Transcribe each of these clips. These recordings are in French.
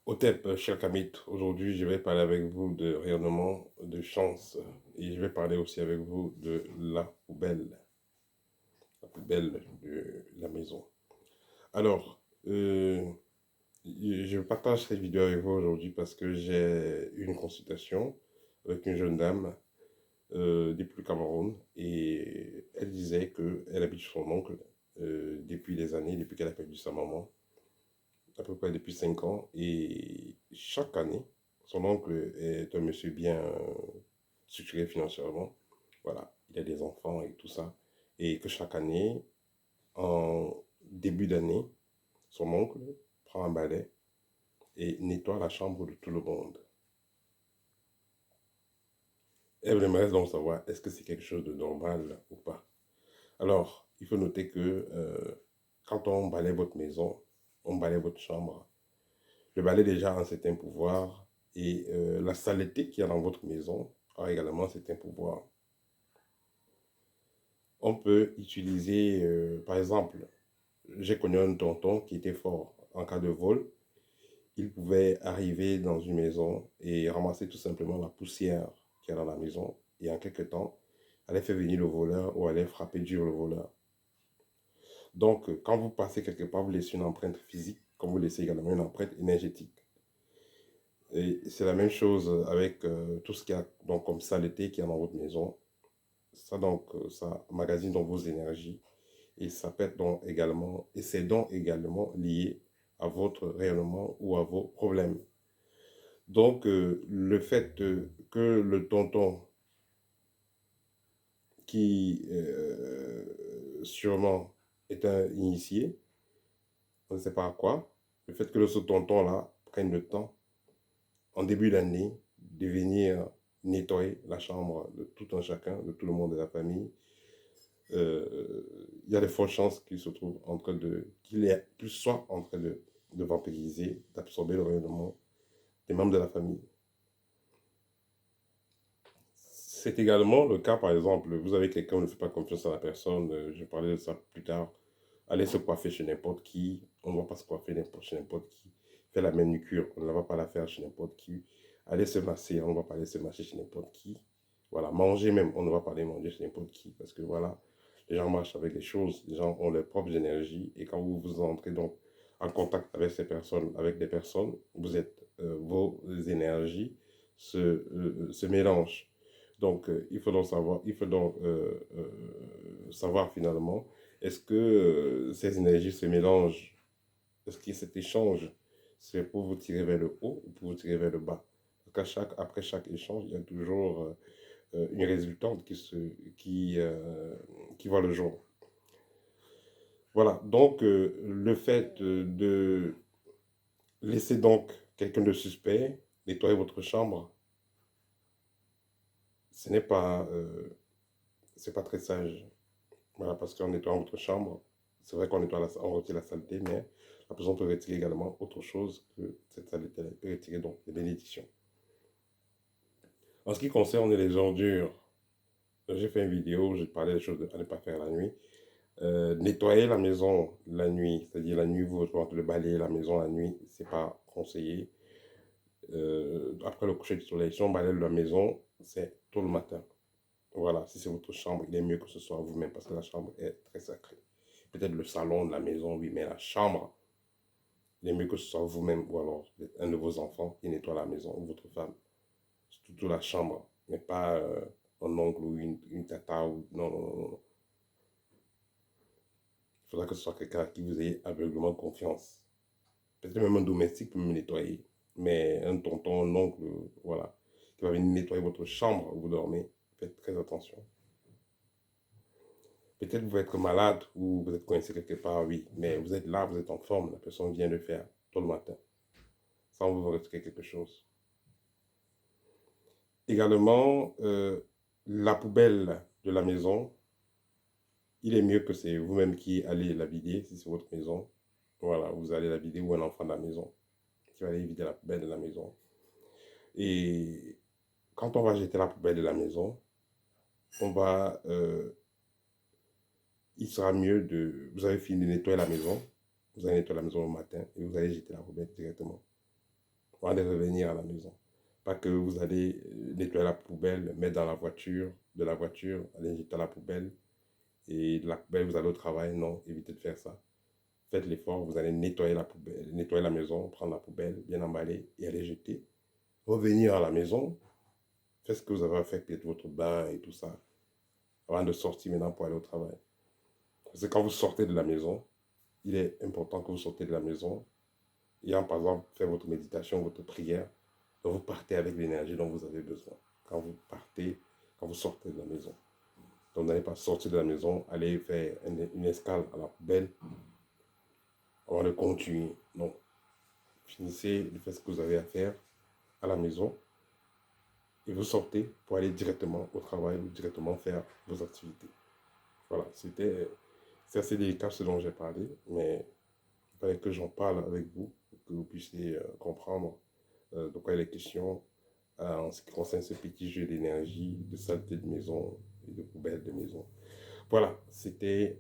Otep, cher Kamit, aujourd'hui je vais parler avec vous de rayonnement de chance et je vais parler aussi avec vous de la poubelle de la maison. Alors, je partage cette vidéo avec vous aujourd'hui parce que j'ai eu une consultation avec une jeune dame depuis le Cameroun et elle disait qu'elle habite chez son oncle depuis des années, depuis qu'elle a perdu sa maman, à peu près depuis 5 ans. Et chaque année, son oncle est un monsieur bien structuré financièrement. Voilà, il a des enfants et tout ça. Et que chaque année, en début d'année, son oncle prend un balai et nettoie la chambre de tout le monde. Elle aimerait donc savoir est-ce que c'est quelque chose de normal ou pas. Alors, il faut noter que quand on balaie votre maison, on balaie votre chambre, le balai déjà a un certain pouvoir et la saleté qu'il y a dans votre maison a également un certain pouvoir. On peut utiliser, par exemple, j'ai connu un tonton qui était fort en cas de vol. Il pouvait arriver dans une maison et ramasser tout simplement la poussière qu'il y a dans la maison et en quelque temps, aller faire venir le voleur ou aller frapper dur le voleur. Donc, quand vous passez quelque part, vous laissez une empreinte physique, comme vous laissez également une empreinte énergétique. Et c'est la même chose avec tout ce qu'il y a donc, comme saleté qu'il y a dans votre maison. Ça, donc, ça magasine dans vos énergies. Et ça peut être donc également, et c'est donc également lié à votre rayonnement ou à vos problèmes. Donc, le fait que le tonton qui sûrement est un initié, on ne sait pas à quoi, le fait que ce tonton-là prenne le temps en début d'année de venir nettoyer la chambre de tout un chacun, de tout le monde de la famille, il y a de fortes chances qu'il se trouve en train de, qu'il soit en train de vampiriser, d'absorber le rayonnement des membres de la famille. C'est également le cas, par exemple, vous avez quelqu'un, ne fait pas confiance à la personne, je vais parler de ça plus tard, aller se coiffer chez n'importe qui, on ne va pas se coiffer chez n'importe qui, faire la manucure, on ne va pas la faire chez n'importe qui, aller se masser, on ne va pas aller se masser chez n'importe qui, voilà, manger même, on ne va pas aller manger chez n'importe qui, parce que voilà, les gens marchent avec des choses, les gens ont leurs propres énergies, et quand vous entrez donc en contact avec ces personnes, avec des personnes, vous êtes, vos énergies se mélangent. Donc, il faut donc savoir finalement, est-ce que ces énergies se mélangent? Est-ce que cet échange, c'est pour vous tirer vers le haut ou pour vous tirer vers le bas? Parce après chaque échange, il y a toujours une résultante qui voit le jour. Voilà, donc le fait de laisser donc quelqu'un de suspect nettoyer votre chambre, ce n'est pas, c'est pas très sage. Voilà, parce qu'en nettoyant votre chambre, c'est vrai qu'on nettoie on retire la saleté, mais la personne peut retirer également autre chose que cette saleté. Elle peut retirer donc les bénédictions. En ce qui concerne les ordures, j'ai fait une vidéo, j'ai parlé des choses à ne pas faire la nuit. Nettoyer la maison la nuit, c'est-à-dire la nuit, vous le balayer la maison la nuit, c'est pas conseillé. Après le coucher du soleil, si on balaye la maison, c'est tôt le matin. Voilà, si c'est votre chambre, il est mieux que ce soit vous-même parce que la chambre est très sacrée. Peut-être le salon de la maison, oui, mais la chambre, il est mieux que ce soit vous-même ou alors un de vos enfants qui nettoie la maison ou votre femme. Surtout la chambre, mais pas un oncle ou une tata. Ou, non, non, non, non. Il faudra que ce soit quelqu'un à qui vous ayez aveuglement confiance. Peut-être même un domestique peut me nettoyer, mais un tonton, un oncle, voilà, qui va venir nettoyer votre chambre où vous dormez, faites très attention. Peut-être vous être malade ou vous êtes coincé quelque part, oui, mais vous êtes là, vous êtes en forme, la personne vient de faire tôt le matin, sans vous retirer quelque chose. Également, la poubelle de la maison, il est mieux que c'est vous-même qui allez la vider, si c'est votre maison. Voilà, vous allez la vider ou un enfant de la maison qui va aller vider la poubelle de la maison. Et quand on va jeter la poubelle de la maison, on va, il sera mieux de, vous avez fini de nettoyer la maison, vous allez nettoyer la maison au matin et vous allez jeter la poubelle directement. avant de revenir à la maison. Pas que vous allez nettoyer la poubelle, mettre dans la voiture, de la voiture, aller jeter à la poubelle, et de la poubelle, vous allez au travail. Non, évitez de faire ça. Faites l'effort, vous allez nettoyer la poubelle, nettoyer la maison, prendre la poubelle, bien emballer et aller jeter. Revenir à la maison, faites ce que vous avez à faire, peut-être votre bain et tout ça, avant de sortir maintenant pour aller au travail. Parce que quand vous sortez de la maison, il est important que vous sortez de la maison, ayant par exemple fait votre méditation, votre prière, donc vous partez avec l'énergie dont vous avez besoin. Quand vous partez, quand vous sortez de la maison. Donc vous n'allez pas sortir de la maison, aller faire une escale à la poubelle avant de continuer. Non. Finissez de faire ce que vous avez à faire à la maison et vous sortez pour aller directement au travail ou directement faire vos activités. Voilà, c'est assez délicat ce dont j'ai parlé, mais il fallait que j'en parle avec vous pour que vous puissiez comprendre de quoi il est question en ce qui concerne ce petit jeu d'énergie, de saleté de maison et de poubelle de maison. Voilà, c'était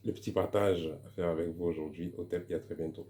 le petit partage à faire avec vous aujourd'hui. Au et à très bientôt.